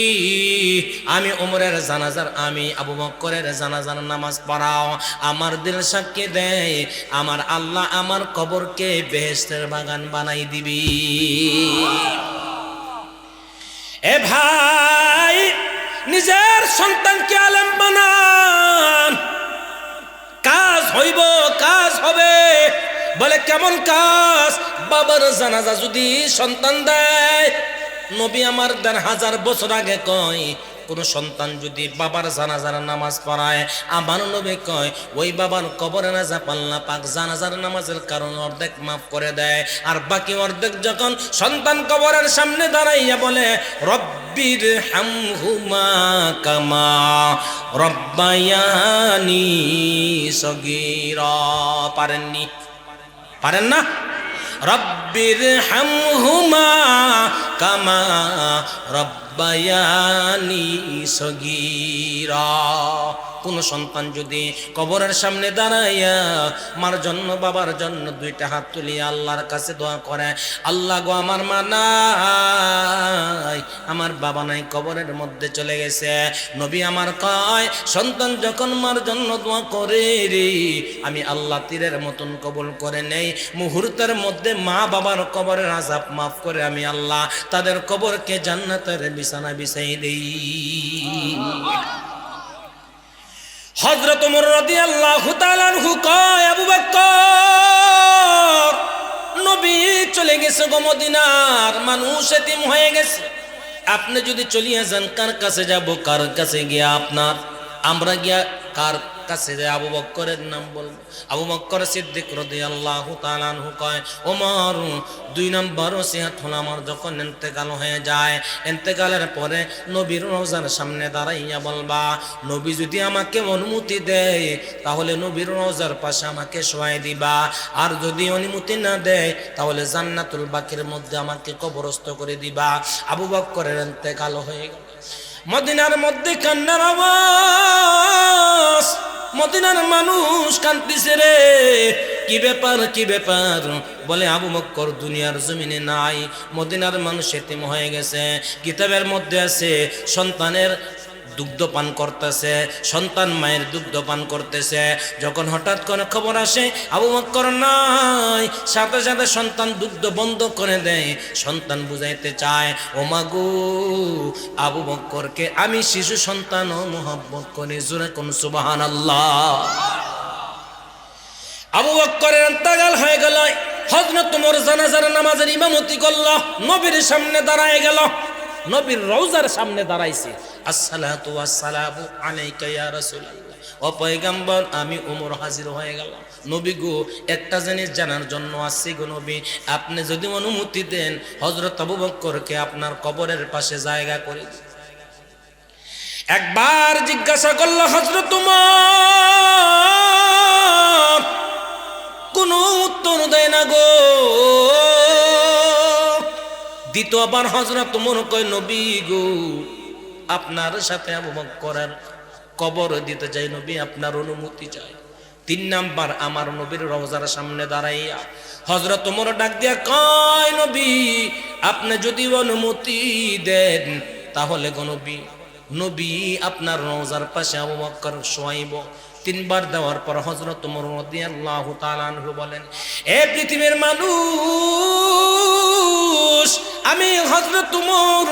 আমি ওমরের জানাজার, আমি আবু বকরের জানাজার নামাজ পড়াও, আমার দিল সাক্ষী দেয় আমার আল্লাহ আমার কবরকে বেহেশতের বাগান বানাই দিবি। এ ভাই, নিজের সন্তানকে আলেম বানান, কাজ হইব, কাজ হবে। বলে কেমন কাজ? বাবার জানাজা যদি সন্তান দেয়, নবী আমার ১,৫০০ বছর আগে কয় কোন সন্তান যদি বাবার জানাজার নামাজ পড়ায়, আমার নবী কয় ওই বাবার কবরে না যা পাল্লা পাক জানাজার নামাজের কারণে অর্ধেক মাফ করে দেয়। আর বাকি অর্ধেক যখন সন্তান কবরের সামনে দাঁড়াইয়া বলে রব্বির হামহুমা কামা রব্বায়ানি সগীরা, পারেননি? পারেন না? রব্বির হামহুমা কামা রব্বায়ানি সগীরা। কোন সন্তান যদি কবরের সামনে দাঁড়াইয়া মার জন্য বাবার জন্য দুইটা হাত তুলিয়া আল্লাহর কাছে দোয়া করে, আল্লাহ গো আমার মা নাই, আমার বাবা নাই, কবরের মধ্যে চলে গেছে। নবী আমার কয় সন্তান যখন মার জন্য দোয়া করে রে, আমি আল্লাহ তীরের মতন কবুল করে নেই। মুহূর্তের মধ্যে মা বাবার কবরের আযাব মাফ করে আমি আল্লাহ তাদের কবরকে জান্নাতের বিছানা বিছাই দেই। হযরত ওমর রাদিয়াল্লাহু তাআলা আনহু কয়, আবু বকর নবী চলে গেছে গো মদিনার, মানুষ এতিম হয়ে গেছে। আপনি যদি চলিয়া যান কার কাছে যাব? কার কাছে গিয়া আপনার আমরা গিয়া কার কাছে যে আবু বকরের নাম বলবো? আবু বকর সিদ্দিক রাদিয়াল্লাহু তাআলা আনহু কয়, ওমর ২ নম্বর ওসিয়ত হলো আমার যখন ইন্তেকাল হয়ে যায়, ইন্তেকালের পরে নবীর রওজার সামনে দাঁড়াইয়া বলবা, নবী যদি আমাকে অনুমতি দেয় তাহলে নবীর রওজার পাশে আমাকে শোয়াই দিবা, আর যদি অনুমতি না দেয় তাহলে জান্নাতুল বাকির মধ্যে আমাকে কবরস্থ করে দিবা। আবু বকরের ইন্তেকাল হয়ে গেল। মদিনার মধ্যে কান্নার আওয়াজ, মদিনার মানুষ কাঁদতেছে রে, কি ব্যাপার কি ব্যাপার? বলে আবু বকর দুনিয়ার জমিনে নাই, মদিনার মানুষ এতিম হয়ে গেছে। কিতাবের মধ্যে আছে সন্তানের দুগ্ধ পান করতেছে, সন্তান মায়ের দুগ্ধ পান করতেছে। যখন হঠাৎ করে খবর আসে আবু বকর নাই, সাথে সাথে সন্তান দুগ্ধ বন্ধ করে দেয়। সন্তান বুঝাইতে চায়, ও মাগো আবু বকরকে আমি শিশু সন্তান ও মোহাব্বত করি, জোরে কোন সুবহানাল্লাহ। আবু বকরের ইন্তেকাল হয়ে গেল। হযরত ওমর জানাজার নামাজের ইমামতি করল, নবীর সামনে দাঁড়ায় গেল, নবীর রওজার সামনে দাঁড়াইছে। আসসালাতু ওয়াসসালামু আলাইকা ইয়া রাসূলুল্লাহ। ও পয়গম্বর, আমি ওমর হাজির হয়ে গেলাম। নবী গো, একটা জিনিস জানার জন্য আসছি গো নবী, আপনি যদি অনুমতি দেন হযরত আবু বকরকে আপনার কবরের পাশে জায়গা করে দিন। একবার জিজ্ঞাসা করল হযরত ওমর, কোনো উত্তর দেয় না গো। দ্বিতীয়বার হযরত ওমর কয়, নবী গো, আপনার সাথে আবু বকরের কবর দিতে চাই নবী, আপনার অনুমতি চাই। 3 নাম্বার আমার নবীর রওজার সামনে দাঁড়াইয়া হযরত ওমর ডাক দিয়া কয়, নবী আপনি যদি অনুমতি দেন তাহলে গো নবী, নবী আপনার রওজার পাশে আবু বকর শোয়াইব। 3 বার দেওয়ার পর হযরত ওমর রাদিয়াল্লাহু তাআলা আনহু বলেন, এ পৃথিবীর মানুষ, আমি হযরত ওমর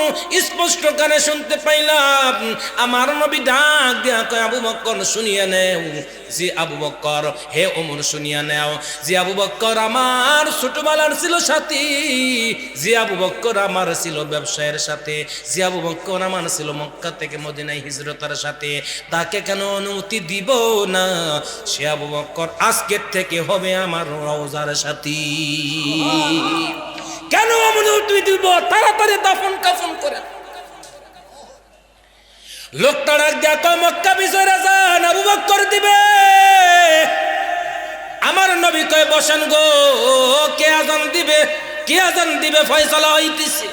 স্পষ্ট কানে শুনতে পাইলাম আমার নবী ডাক দিয়া কয়, আবু বকর শুনিয়া নেও। জি আবু বকর, হে ওমর শুনিয়া নেও। জি আবু বকর আমার ছোটবেলার ছিল সাথী, জি আবু বকর আমার ছিল ব্যবসায়ের সাথে, জি আবু বকর আমার ছিল মক্কা থেকে মদিনায় হিজরতের সাথে। তাকে কেন অনুমতি দিব না? সে আবু বকর আজকের থেকে হবে আমার রওজার সাথী। কেন অনুমতি দিব? তাড়াতাড়ি দাফন কাফন করে। লোকটা ডাক দিয়া কয়, মক্কা বিজয় যান, আবু বকর দিবে। আমার নবী কয়, বসেন গো, কে আজান দিবে, কে আজান দিবে, ফয়সালা হইতেছে।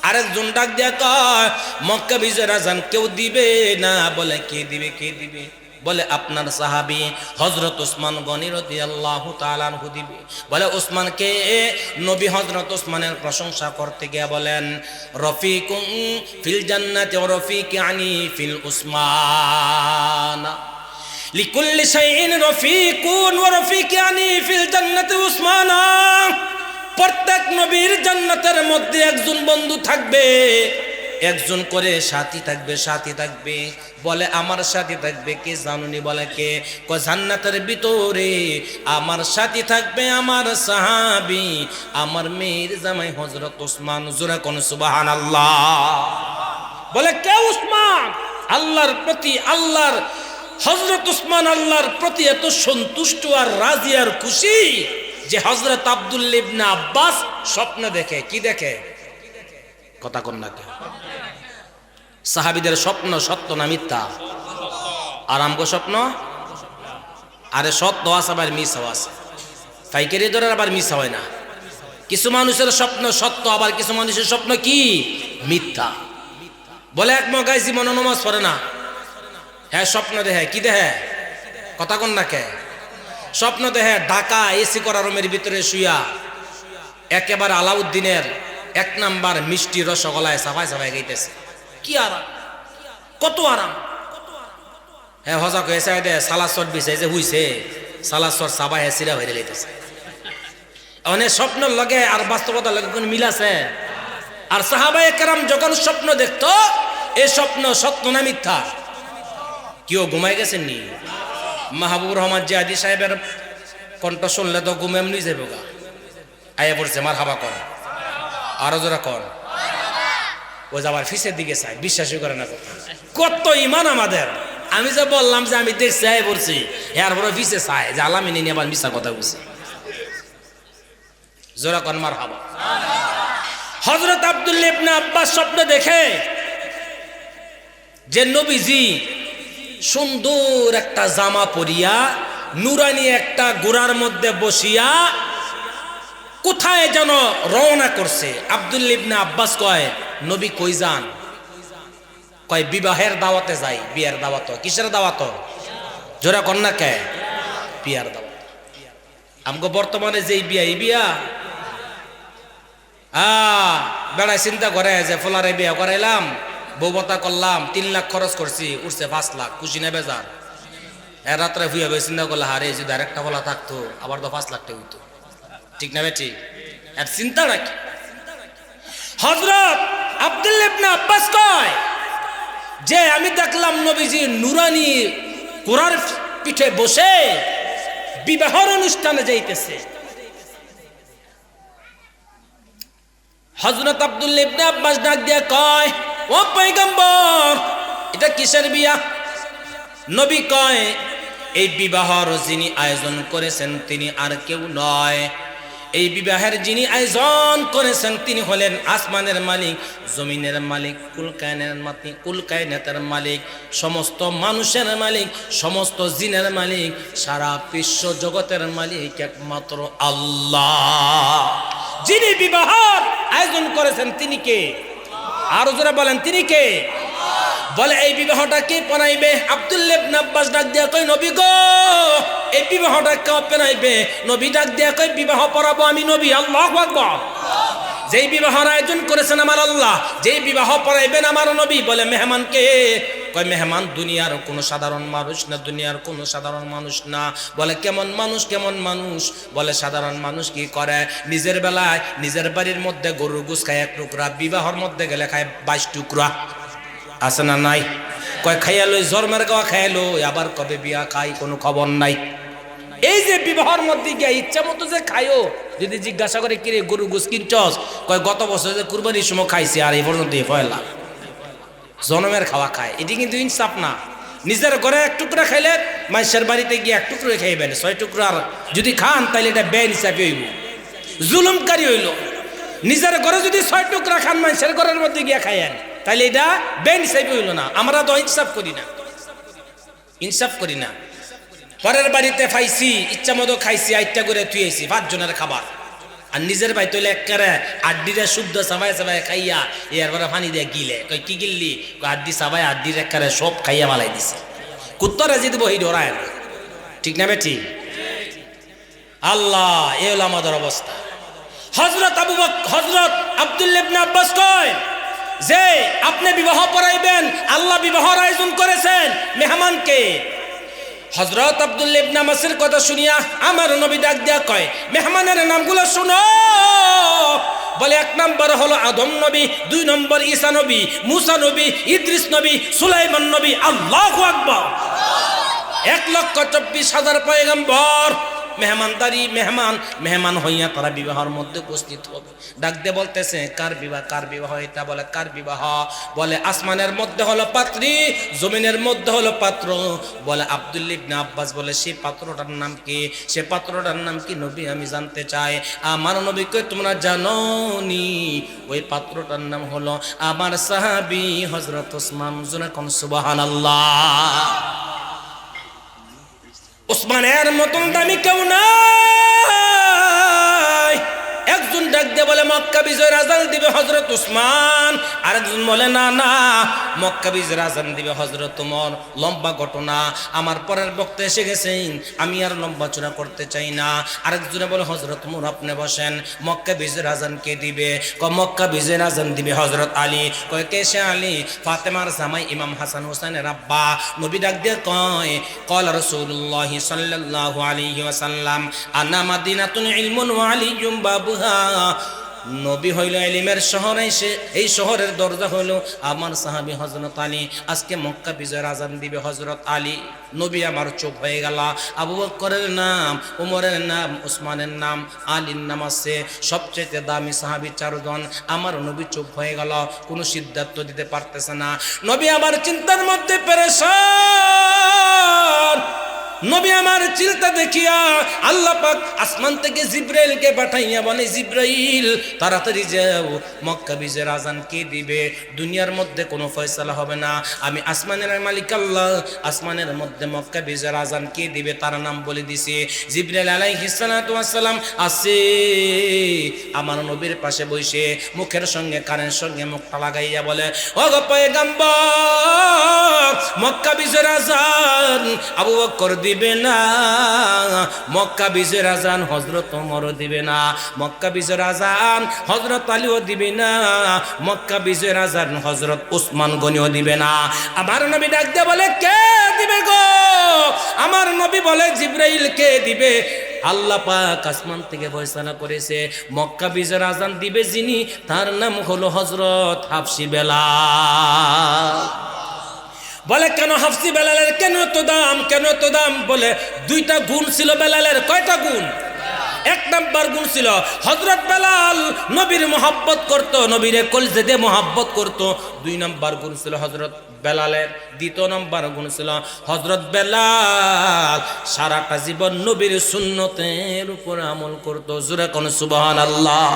আরেকজন ডাক দিয়া কয়, মক্কা বিজয় যান কেউ দিবে না। বলে কে দিবে, কে দিবে? বলে আপনার সাহাবী হযরত ওসমান গনি রাদিয়াল্লাহু তাআলা আনহু দিবে। বলে ওসমানকে? নবী হযরত ওসমানের প্রশংসা করতে গিয়ে বলেন, রফিকুন ফিল জান্নাতি ওয়া রফিকানি ফিল উসমান, লিকুল্লি শাইইন রফিকুন ওয়া রফিকানি ফিল জান্নাতি উসমান। প্রত্যেক নবীর জান্নাতের মধ্যে একজন বন্ধু থাকবে, একজন করে সাথী থাকবে, সাথী থাকবে। বলে আমার সাথী থাকবে কে জানুনি? বলে কে? জান্নাতের ভিতরে আমার সাথী থাকবে আমার সাহাবী, আমার মেয়ের জামাই হযরত ওসমান। জোরে কোন সুবহানাল্লাহ। বলে কে ওসমান? আল্লাহর প্রতি, আল্লাহর হযরত ওসমান আল্লাহর প্রতি এত সন্তুষ্ট আর রাজি আর খুশি যে হযরত আব্দুল্লাহ ইবনে আব্বাস স্বপ্ন দেখে। কি দেখে? কথা কন না কেন? সাহাবীদের স্বপ্ন সত্য না মিথ্যা? আর আমগো স্বপ্ন? আরে সত্য আছে আবার মিথ্যাও আছে, পাইকারি দরের আবার মিথ্যা হয় না। কিছু মানুষের স্বপ্ন সত্য, আবার কিছু মানুষের স্বপ্ন কি মিথ্যা। বলে এক মগাই জীবন নামাজ পড়ে না, হ্যাঁ স্বপ্ন দেখে। কি দেখে? কথা কন না কে? স্বপ্ন দেখে ঢাকা এসি করা রুমের ভিতরে শুইয়া একেবারে আলাউদ্দিনের 1 নাম্বার মিষ্টি রসগোল্লায় সাফাই সাফাই গাইতেছে। কি আরাম, কত আরাম। হ্যাঁ হজক হয়েছে সালাসর বিষয় যে হইছে, সালাসর সাবাই সিরা হয়ে লাইতেছে। অনেক স্বপ্নের লগে আর বাস্তবতার লগে কোন মিল আছে? আর সাহাবায়ে কেরাম যখন স্বপ্ন দেখতো, এই স্বপ্ন সত্য না মিথ্যা? কেউ ঘুমাই গেছেন নি? মাহবুবুর রহমান জিয়াদি সাহেবের কণ্ঠ শুনলে তো ঘুম এমনি যাবে গা। আয়া পড়ছে মার হাবা কর, আরো জোরা কর। ও যাবার ফিসের দিকে চাই, বিশ্বাসই করে না। কত ইমান আমাদের! আমি যে বললাম যে আমি দেখছি আয় পড়ছি, এরপরে ফিসে চাই যে আলামিনী নিয়ে আবার মিশা কথা বলছি। জোরা কর মার হাবা। হযরত আব্দুল্লাহ ইবনে আব্বাস স্বপ্ন দেখে যে নবীজি সুন্দর একটা জামা পরিয়া নুরানি একটা ঘোড়ার মধ্যে বসিয়া কোথায় যেন রওনা করছে। আব্দুল্লাহ ইবনে আব্বাস কয়, নবী কই যান? কয় বিবাহের দাওয়াতে যাই। বিয়ের দাওয়াত? কিসের দাওয়াত? জোরা কন্যা কে? বিয়ার দাওয়াত। আমগো বর্তমানে যেই বিয়া, এই বিয়া বেড়ায় চিন্তা করে যে ফলারে বিয়া করাইলাম, বৌবতা করলাম, 3 লাখ খরচ করছি, উঠছে 5 লাখ, খুশি নেবে যার। রাত্রে ভুয়া ভুয়ে চিন্তা করলে হারে যদি আরেকটা বলা থাকতো আবার তো 5 লাখ টাকা হইতো। ঠিক না বেটি? আর চিন্তা রাখি। হযরত আব্দুল্লাহ ইবনে আব্বাস কয় যে আমি দেখলাম নবীজি নুরানি ঘোড়ার পিঠে বসে বিবাহের অনুষ্ঠানে যাইতেছে। হযরত আব্দুল্লাহ ইবনে আব্বাস ডাক দিয়া কয়, ও পয়গম্বর, এটা কিসের বিয়া? নবী কয় এই বিবাহর যিনি আয়োজন করেছেন তিনি আর কেউ নয়, এই বিবাহের যিনি আয়োজন করেছেন তিনি হলেন আসমানের মালিক, জমিনের মালিক, কুলকায়নাতের মালিক, সমস্ত মানুষের মালিক, সমস্ত জিনের মালিক, সারা বিশ্ব জগতের মালিক একমাত্র আল্লাহ। যিনি বিবাহের আয়োজন করেছেন তিনি কে? আরো জোরে বলেন তিনি কে? বলে এই বিবাহটা কে পড়াইবে? আব্দুল্লাহ ইবনে আব্বাস ডাক দিয়া কই নবী গো এই বিবাহটা কে পড়াইবে? নবী ডাক দিয়া কই বিবাহ পড়াবো আমি নবী। আল্লাহু আকবার। যেই বিবাহের আয়োজন করেছেন আমার আল্লাহ, যেই বিবাহ পড়াইবেন আমার নবী। বলে মেহমান কে? কয় মেহমান দুনিয়ার কোনো সাধারণ মানুষ না, দুনিয়ার কোনো সাধারণ মানুষ না। বলে কেমন মানুষ? কেমন মানুষ? বলে সাধারণ মানুষ কি করে? নিজের বেলায় নিজের বাড়ির মধ্যে গরুর গোশত খায় 1 টুকরা, বিবাহর মধ্যে গেলে খায় 22 টুকরা। আছে না নাই? কয় খাইয়া লই জন্মের গাওয়া খাইয়া লই, আবার কবে বিয়া খাই কোনো খবর নাই। এই যে বিবাহর মধ্যে গিয়ে ইচ্ছা মতো যে খাইও, যদি জিজ্ঞাসা করে কিরে গরু গোশত কিনছস? কয় গত বছর যে কুরবানির সময় খাইছি আর এই পর্যন্ত পয়লা জন্মের খাওয়া খায়। এটি কিন্তু ইনসাফ না। নিজের ঘরে 1 টুকরা খাইলে মানুষের বাড়িতে গিয়ে 1 টুকরো খাইবেন, 6 টুকরার যদি খান তাহলে এটা বেইনসাফি হইব, জুলুমকারী হইল। নিজের ঘরে যদি 6 টুকরা খান মানুষের ঘরের মধ্যে গিয়ে খাইয়েন তাহলে এটা বেইনসাফি হইল না। আমরা তো ইনসাফ করি না, ইনসাফ করি না। পরের বাড়িতে পাইছি ইচ্ছা মতো খাইছি, 8টা করে থুয়েছি 5 জনের খাবার, আর নিজের ভাই তৈলে একেবারে আড্ডিরা শুদ্ধ চাবাই চাবাই খাইয়া এরপরে পানি দিয়ে গিলে। কই কি গিললি? আড্ডি চাবাই আড্ডির একেবারে সব খাইয়া মালাই দিছে। কুত্তরা যদি বহি ডরায় না, ঠিক না বেটি? আল্লাহ, এ হলো আমাদের অবস্থা। হযরত আব্দুল্লাহ ইবনে আব্বাস কয় যে আপনি বিবাহ পড়াইবেন, আল্লাহ বিবাহর আয়োজন করেছেন, মেহমানকে? হযরত আব্দুল্লাহ ইবনে আব্বাসের কথা শুনিয়া আমার নবী ডাক দিয়া কয় মেহমানের নামগুলো শুনো। বলে 1 নম্বর হলো আদম নবী, 2 নম্বর ঈসা নবী, মুসা নবী, ইদ্রিস নবী, সুলাইমান নবী। আল্লাহু আকবার। 1,24,000 পয়গম্বর মেহমানদারি, মেহমান হইয়া তারা বিবাহের মধ্যে উপস্থিত হবে। ডাক দিয়ে বলতেছে কার বিবাহ? কার বিবাহ এটা? বলে কার বিবাহ? বলে আসমানের মধ্যে হলো পাত্রী, জমিনের মধ্যে হলো পাত্র। বলে আব্দুল্লাহ ইবনে আব্বাস বলে সেই পাত্রটার নাম কি? সে পাত্রটার নাম কি নবী আমি জানতে চাই। আমার নবী কই তোমরা জানো নি? ওই পাত্রটার নাম হলো আমার সাহাবী হযরত ওসমান। জোরে কোন সুবহানাল্লাহ। ওসমানের মতন দামি কেউ নাই। একজন ডাক দিয়ে বলে মক্কা বিজয়ের আযান দিবে হযরত ওসমান, আরেকজন বলে না না মক্কা বিজয়ের আযান দিবে হযরত ওমর। লম্বা ঘটনা, আমার পরের বক্তা এসে গেছেন, আমি আর লম্বা চূড়া করতে চাই না। আরেকজনে বলে হযরত ওমর আপনি বসেন, মক্কা বিজয়ের আযান কে দিবে? মক্কা বিজয়ের আযান দিবে হযরত আলী। কয় কে সে আলী? ফাতেমার জামাই ইমাম হাসান হোসেনের আব্বা। নবী ডাক দিয়ে কয় ক্বালা রাসূলুল্লাহ সাল্লাল্লাহু আলাইহি ওয়াসাল্লাম আনা মাদিনাতুন ইলমুন ওয়া আলিয়্যুম বাবুহা। নবী হইল ইলমের শহর, এই শহরের দরজা হইল আমার সাহাবী হযরত আলী। আজকে মক্কা বিজয়ের আযান দিবে হযরত আলী। নবী আমার চুপ হয়ে গেল। আবু বকরের নাম, ওমরের নাম, ওসমানের নাম, আলীর নাম আছে। সবচেয়ে দামি সাহাবী 4 জন। আমার নবী চুপ হয়ে গেল, কোনো সিদ্ধান্ত দিতে পারতেছে না। নবী আমার চিন্তার মধ্যে পেরেশান। নবী আমার চিন্তা দেখিয়া আল্লাহ পাক আসমান থেকে জিব্রাইলকে পাঠাইয়া বলে জিব্রাইল তাড়াতাড়ি যাও, মক্কা বিজয়ের আযান কে দিবে? দুনিয়ার মধ্যে কোনো ফয়সালা হবে না, আমি আসমানের মালিক আল্লাহ। আসমানের মধ্যে মক্কা বিজয়ের আযান কে দিবে তার নাম বলে দিছে। জিব্রাইল আলাইহিস সালাতু ওয়াস সালাম আছে আমার নবীর পাশে বসে, মুখের সঙ্গে কানের সঙ্গে মুখটা লাগাইয়া বলে ও গো পয়গম্বর, মক্কা বিজয়ের আযান আবু বকর দিবে না, মক্কা বিজয়ের আযান হযরত ওমরও দিবে না, মক্কা বিজয়ের আযান হযরত আলীও দিবে না, মক্কা বিজয়ের আযান হযরত ওসমান গনিও দিবে না। আমার নবী ডাক দিয়ে বলে কে দিবে গো? আমার নবী বলে জিব্রাইল কে দিবে? আল্লাহ পাক আসমান থেকে ফয়সালা করেছে মক্কা বিজয়ের আযান দিবে যিনি, তার নাম হলো হযরত হাফসি বেলাল। বলে কেন হাফসি বেলালের কেন এত দাম? কেন এত দাম? বলে 2টা গুণ ছিল বেলালের। কয়টা গুণ? এক নাম্বার গুণ ছিল হযরত বেলাল নবীর মহব্বত করত, নবীরে কলজে দিয়ে মহব্বত করত। 2 নাম্বার গুণ ছিল হযরত বেলালের। দ্বিতীয় নাম্বার গুণ ছিল হযরত বেলাল সারাটা জীবন নবীর সুন্নতের উপর আমল করত। জোরে কোন সুবহানাল্লাহ।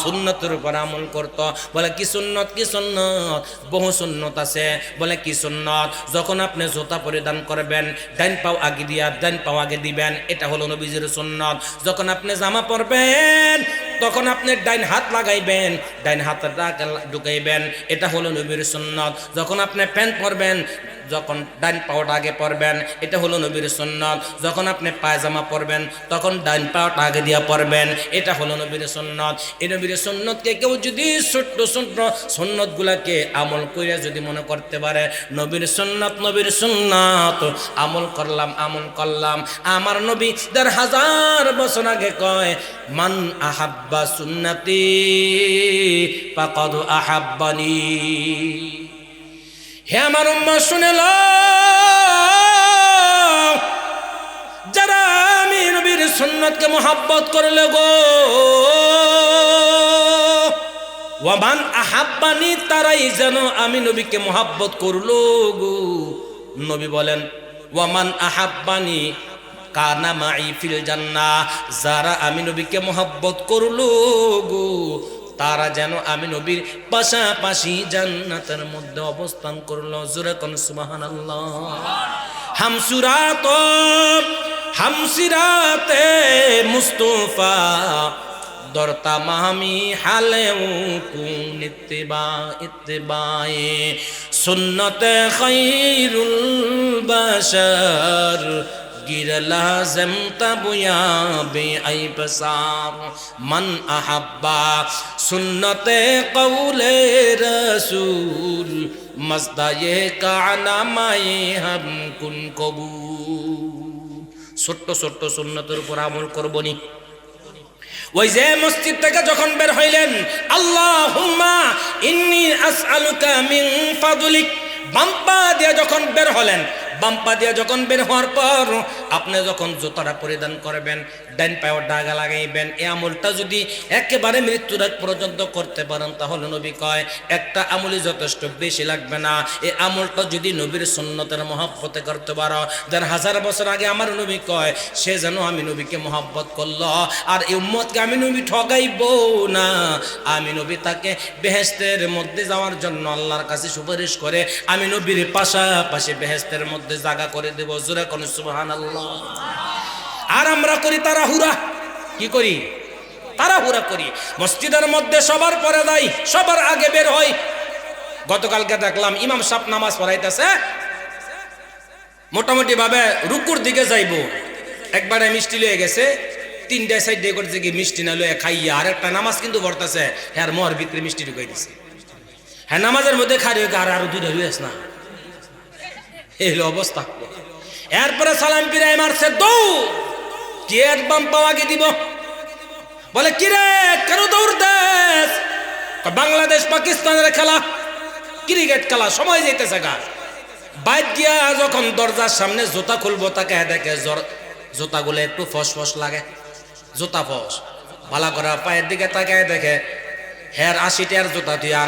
সুন্নতের উপর আমল করত। বলে কি সুন্নত? কি সুন্নত? বহু সুন্নত আছে। বলে কি সুন্নত? যখন আপনি জুতা পরিধান করবেন ডান পাও আগে দিয়া ডান পাও আগে দিবেন, এটা হলো নবীজির সুন্নত। যখন আপনি জামা পরবেন তখন আপনি ডাইন হাত লাগাইবেন, ডাইন হাতটা ঢুকাইবেন, এটা হলো নবীর সুন্নত। যখন আপনি প্যান্ট পরবেন যখন ডান পাওটা আগে পরবেন, এটা হলো নবীর সুন্নত। যখন আপনি পায়জামা পরবেন তখন ডান পাওটা আগে দিয়া পরবেন, এটা হলো নবীর সুন্নত। এই নবীর সুন্নতকে কেউ যদি ছোট্ট ছোট্ট সুন্নতগুলাকে আমল করে যদি মনে করতে পারে নবীর সুন্নত নবীর সুন্নত আমল করলাম, আমার নবী 1000 বছর আগে কয় মান আহাব্বা সুন্নতি ফাকাদ আহাব্বানি। হে আমার উম্মত শুনে লও, যারা আমি নবীর সুন্নতকে মুহাব্বত করলে গো, ওয়ামান আহাব্বানি তারাই যেন আমি নবীকে মুহাব্বত করলো গো। নবী বলেন ওয়ামান আহাব্বানি কানা মাই ফিল জান্নাহ, যারা আমি নবীকে মুহাব্বত করলো গো তারা যেন আমি নবীর পাশাপাশি জান্নাতের মধ্যে অবস্থান করলো। জোরে কোন সুবহানাল্লাহ। হামসিরাতে মুস্তাফা দরতা মামি হালে কুন ইত্তিবায়ে সুন্নতে খায়রুল বাশার গির লাজম তবয়া বে আই বসার মান আহাব্বা সুন্নতে কওলে রাসূল মজদায়ে কানামায়ে হাম কুন কবুল। ছোট্ট ছোট্ট সুন্নতের উপর আমল করবনি। ওই যে মসজিদ থেকে যখন বের হইলেন আল্লাহুম্মা ইন্নী আসআলুকা মিন ফাদলিক, বাম্পা দিয়ে যখন বের হলেন, বাম্পা দিয়ে যখন বের হওয়ার পর আপনি যখন জুতাটা পরিধান করবেন ডান পায়ে ডাগা লাগাইবেন, এই আমলটা যদি একেবারে মৃত্যুর আগ পর্যন্ত করতে পারেন তাহলে নবী কয় একটা আমলই যথেষ্ট, বেশি লাগবে না। এই আমলটা যদি নবীর সুন্নতের মহব্বতে করতে পারো 1000 বছর আগে আমার নবী কয় সে যেন আমি নবীকে মহব্বত করলো আর এই উম্মতকে আমি নবী ঠগাইব না। আমি নবী তাকে বেহেশতের মধ্যে যাওয়ার জন্য আল্লাহর কাছে সুপারিশ করে আমি নবীর পাশাপাশি বেহেশতের মধ্যে জায়গা করে দেব। জোরে কোন সুবহানাল্লাহ। আর আমরা করি তাড়াহুড়া। কি করি? তাড়াহুড়া করি। মসজিদের মধ্যে সবার পরে যাই, সবার আগে বের হই। গতকালকে দেখলাম ইমাম সাহেব নামাজ পড়াইতেছে, মোটামুটি ভাবে রুকুর দিকে যাইবো, একবারে মিষ্টি লয়ে গেছে, 3টা সাইডে করছে কি মিষ্টি না লয়ে খাইয়া আর একটা নামাজ কিন্তু পড়তেছে, হ্যাঁ মোর ভিতরে মিষ্টি ঢুকাই দিছে। হ্যাঁ নামাজের মধ্যে খারি আরো 2টা লইস না, এই হলো অবস্থা। এরপরে সালাম পিরাই মারছে দৌড়, কে বাম পাওয়াকে দিব। বলে কিরে কেন দৌড় দেশ? বাংলাদেশ পাকিস্তানের খেলা, ক্রিকেট খেলা, সময় যেতেছে গা। বাইক গিয়া যখন দরজার সামনে জুতা খুলবো তাকে দেখে জুতাগুলো একটু ফস লাগে, জুতা ফস ভালো করে পায়ের দিকে তাকায় দেখে হ্যার 80 টাকার জুতা তুই আর